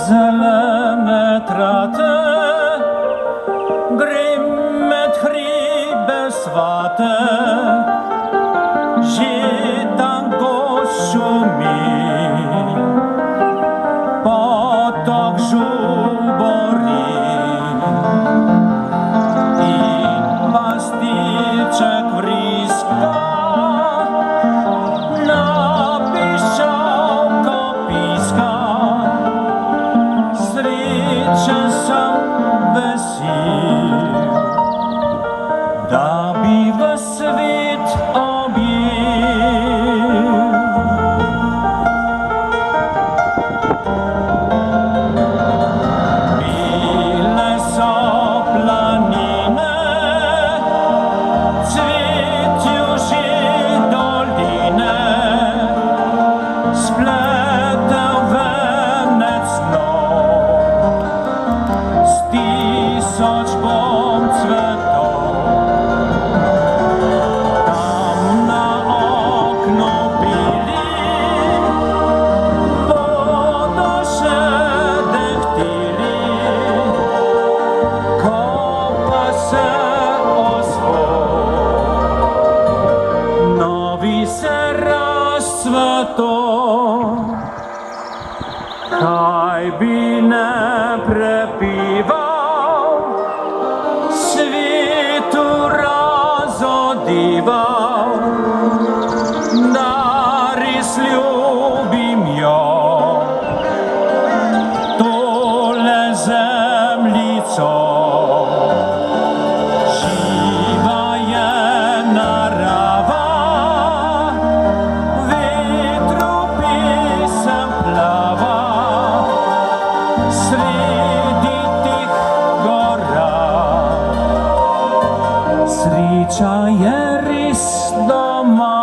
Zelene trate, grimmet hribe svate, žitanko šumi, potok žubori in pastiček vriska. Srećen sam vesel, da bi v svet objel. Bile so planine, cvetijo že doline, spletel venec nov, tisoč bom cvetov. Tam na okno bili, bodo še dehteli, ko pa se ozvod novi se razcvetov. Kaj bi ne prepival, svetu razodival, da res ljubim jo, tole zemljico. Živa je narava, vetru pesem plava, sredi teh gora. Sreča je res doma.